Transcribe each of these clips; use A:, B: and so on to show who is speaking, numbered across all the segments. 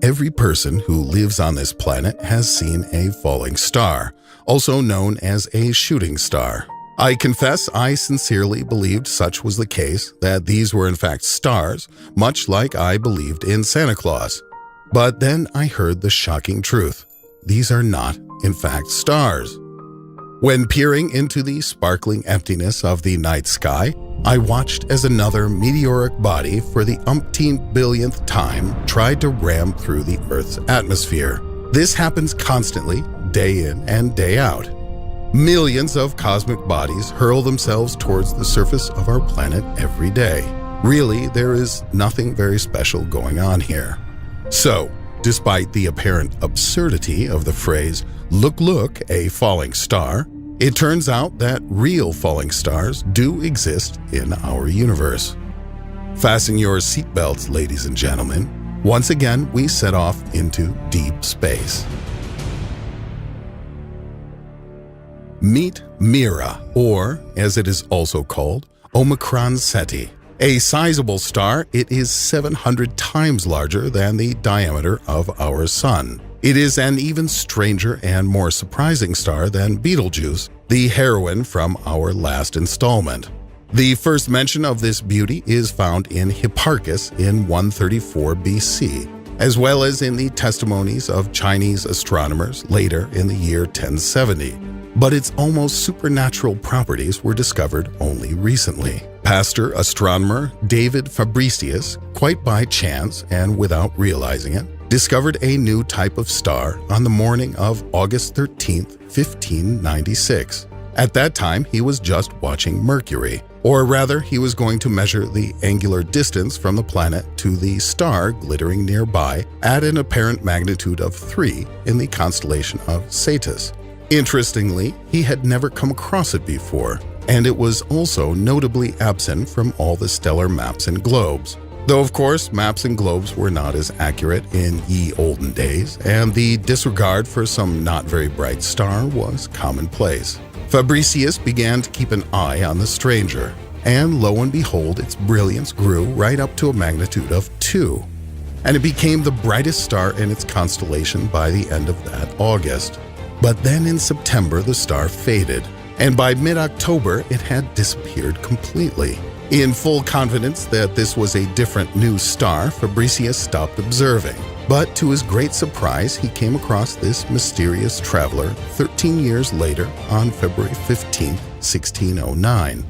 A: Every person who lives on this planet has seen a falling star, also known as a shooting star. I confess I sincerely believed such was the case, that these were in fact stars, much like I believed in Santa Claus. But then I heard the shocking truth. These are not, in fact, stars. When peering into the sparkling emptiness of the night sky, I watched as another meteoric body for the umpteen billionth time tried to ram through the Earth's atmosphere. This happens constantly, day in and day out. Millions of cosmic bodies hurl themselves towards the surface of our planet every day. Really, there is nothing very special going on here. So, despite the apparent absurdity of the phrase, look, a falling star, it turns out that real falling stars do exist in our universe. Fasten your seatbelts, ladies and gentlemen. Once again, we set off into deep space. Meet Mira, or, as it is also called, Omicron Ceti. A sizable star, it is 700 times larger than the diameter of our Sun. It is an even stranger and more surprising star than Betelgeuse, the heroine from our last installment. The first mention of this beauty is found in Hipparchus in 134 BC, as well as in the testimonies of Chinese astronomers later in the year 1070. But its almost supernatural properties were discovered only recently. Pastor astronomer David Fabricius, quite by chance and without realizing it, discovered a new type of star on the morning of August 13, 1596. At that time, he was just watching Mercury, or rather, he was going to measure the angular distance from the planet to the star glittering nearby at an apparent magnitude of 3 in the constellation of Cetus. Interestingly, he had never come across it before, and it was also notably absent from all the stellar maps and globes. Though of course, maps and globes were not as accurate in ye olden days, and the disregard for some not very bright star was commonplace. Fabricius began to keep an eye on the stranger, and lo and behold, its brilliance grew right up to a magnitude of 2, and it became the brightest star in its constellation by the end of that August. But then in September, the star faded, and by mid-October, it had disappeared completely. In full confidence that this was a different new star, Fabricius stopped observing. But to his great surprise, he came across this mysterious traveler 13 years later on February 15, 1609.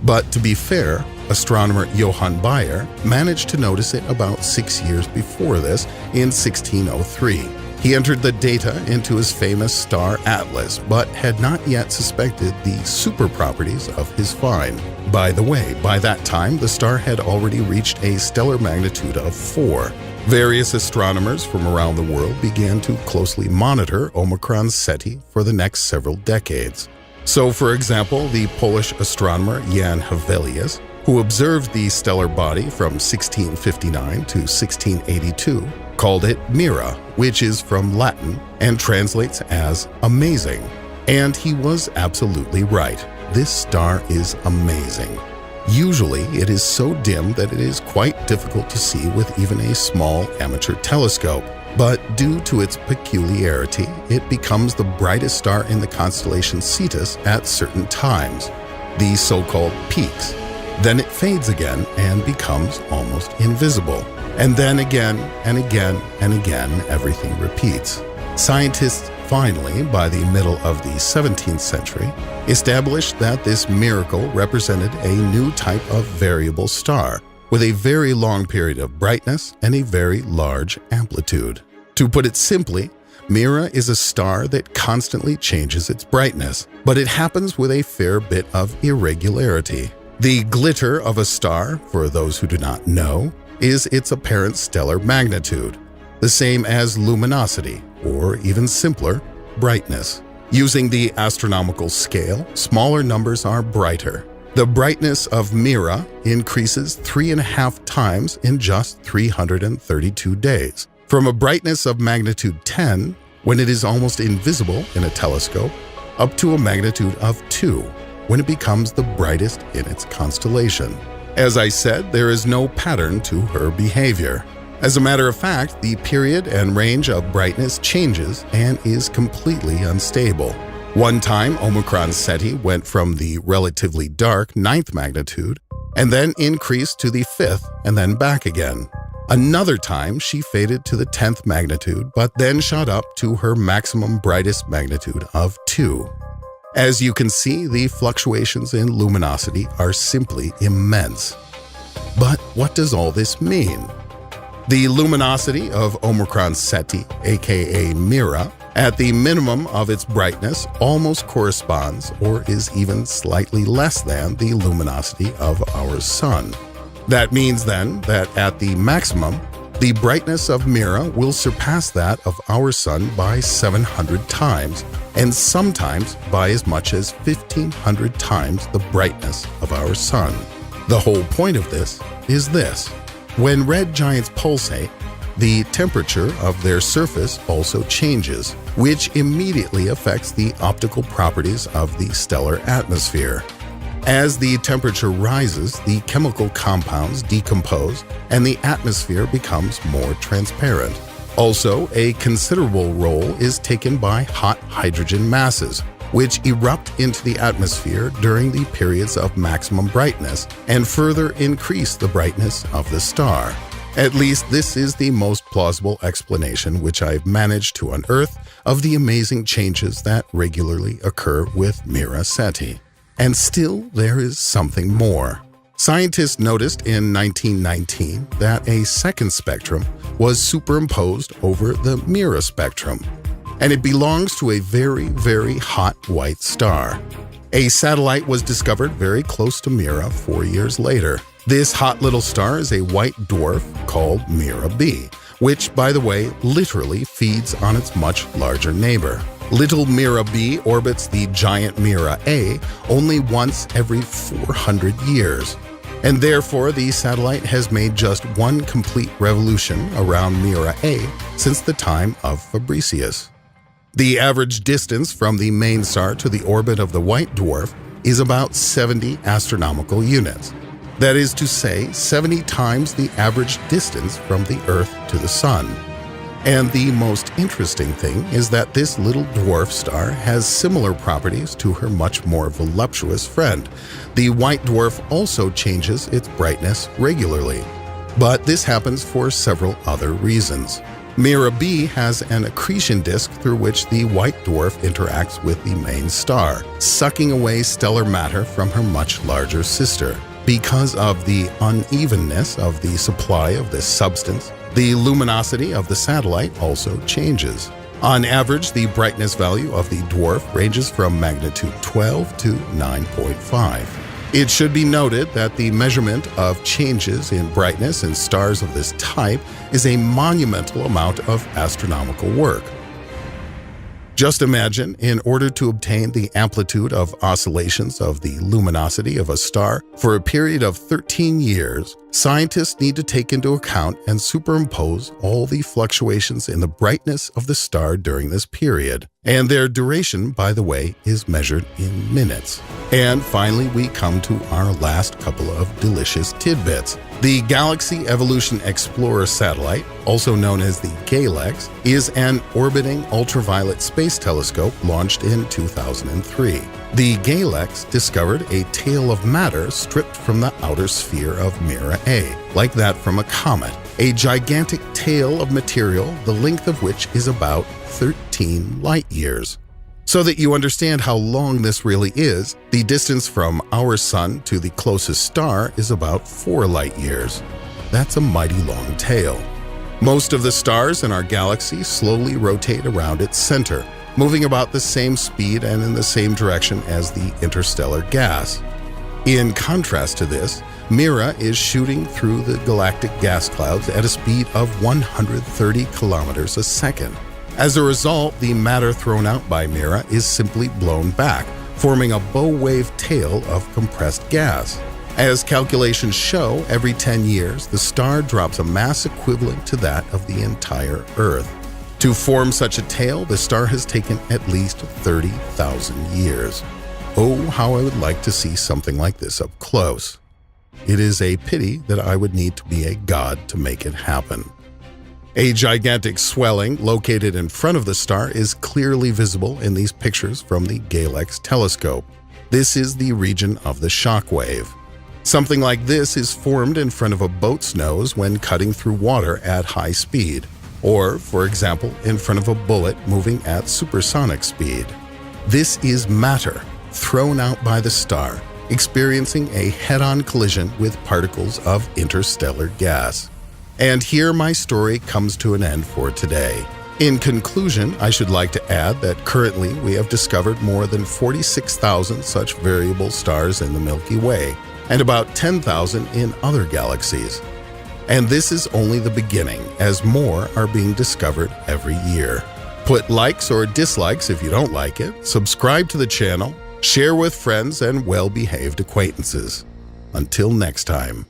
A: But to be fair, astronomer Johann Bayer managed to notice it about 6 years before this in 1603. He entered the data into his famous star atlas, but had not yet suspected the super properties of his find. By the way, by that time, the star had already reached a stellar magnitude of 4. Various astronomers from around the world began to closely monitor Omicron Ceti for the next several decades. So, for example, the Polish astronomer Jan Hevelius, who observed the stellar body from 1659 to 1682, called it Mira, which is from Latin and translates as amazing. And he was absolutely right. This star is amazing. Usually, it is so dim that it is quite difficult to see with even a small amateur telescope. But due to its peculiarity, it becomes the brightest star in the constellation Cetus at certain times, the so-called peaks. Then it fades again and becomes almost invisible. And then again and again and again, everything repeats. Scientists finally, by the middle of the 17th century, established that this miracle represented a new type of variable star with a very long period of brightness and a very large amplitude. To put it simply, Mira is a star that constantly changes its brightness, but it happens with a fair bit of irregularity. The glitter of a star, for those who do not know, is its apparent stellar magnitude, the same as luminosity, or even simpler, brightness. Using the astronomical scale, smaller numbers are brighter. The brightness of Mira increases 3.5 times in just 332 days, from a brightness of magnitude 10, when it is almost invisible in a telescope, up to a magnitude of 2, when it becomes the brightest in its constellation. As I said, there is no pattern to her behavior. As a matter of fact, the period and range of brightness changes and is completely unstable. One time, Omicron Ceti went from the relatively dark 9th magnitude and then increased to the 5th and then back again. Another time, she faded to the 10th magnitude, but then shot up to her maximum brightest magnitude of 2. As you can see, the fluctuations in luminosity are simply immense. But what does all this mean? The luminosity of Omicron Ceti, aka Mira, at the minimum of its brightness almost corresponds or is even slightly less than the luminosity of our Sun. That means then that at the maximum, the brightness of Mira will surpass that of our Sun by 700 times, and sometimes by as much as 1,500 times the brightness of our Sun. The whole point of this is this. When red giants pulsate, the temperature of their surface also changes, which immediately affects the optical properties of the stellar atmosphere. As the temperature rises, the chemical compounds decompose and the atmosphere becomes more transparent. Also, a considerable role is taken by hot hydrogen masses, which erupt into the atmosphere during the periods of maximum brightness and further increase the brightness of the star. At least this is the most plausible explanation which I've managed to unearth of the amazing changes that regularly occur with Mira Ceti. And still, there is something more. Scientists noticed in 1919 that a second spectrum was superimposed over the Mira spectrum, and it belongs to a very, very hot white star. A satellite was discovered very close to Mira 4 years later. This hot little star is a white dwarf called Mira B, which, by the way, literally feeds on its much larger neighbor. Little Mira B orbits the giant Mira A only once every 400 years. And therefore, the satellite has made just one complete revolution around Mira A since the time of Fabricius. The average distance from the main star to the orbit of the white dwarf is about 70 astronomical units. That is to say, 70 times the average distance from the Earth to the Sun. And the most interesting thing is that this little dwarf star has similar properties to her much more voluptuous friend. The white dwarf also changes its brightness regularly. But this happens for several other reasons. Mira B has an accretion disk through which the white dwarf interacts with the main star, sucking away stellar matter from her much larger sister. Because of the unevenness of the supply of this substance, the luminosity of the satellite also changes. On average, the brightness value of the dwarf ranges from magnitude 12 to 9.5. It should be noted that the measurement of changes in brightness in stars of this type is a monumental amount of astronomical work. Just imagine, in order to obtain the amplitude of oscillations of the luminosity of a star for a period of 13 years, scientists need to take into account and superimpose all the fluctuations in the brightness of the star during this period. And their duration, by the way, is measured in minutes. And finally, we come to our last couple of delicious tidbits. The Galaxy Evolution Explorer satellite, also known as the GALEX, is an orbiting ultraviolet space telescope launched in 2003. The GALEX discovered a tail of matter stripped from the outer sphere of Mira A, like that from a comet, a gigantic tail of material the length of which is about 13 light years. So that you understand how long this really is, the distance from our Sun to the closest star is about 4 light years. That's a mighty long tail. Most of the stars in our galaxy slowly rotate around its center, moving about the same speed and in the same direction as the interstellar gas. In contrast to this, Mira is shooting through the galactic gas clouds at a speed of 130 kilometers a second. As a result, the matter thrown out by Mira is simply blown back, forming a bow wave tail of compressed gas. As calculations show, every 10 years, the star drops a mass equivalent to that of the entire Earth. To form such a tail, the star has taken at least 30,000 years. Oh, how I would like to see something like this up close. It is a pity that I would need to be a god to make it happen. A gigantic swelling located in front of the star is clearly visible in these pictures from the Galex telescope. This is the region of the shock wave. Something like this is formed in front of a boat's nose when cutting through water at high speed, or, for example, in front of a bullet moving at supersonic speed. This is matter thrown out by the star, experiencing a head-on collision with particles of interstellar gas. And here my story comes to an end for today. In conclusion, I should like to add that currently we have discovered more than 46,000 such variable stars in the Milky Way, and about 10,000 in other galaxies. And this is only the beginning, as more are being discovered every year. Put likes or dislikes if you don't like it, subscribe to the channel, share with friends and well-behaved acquaintances. Until next time.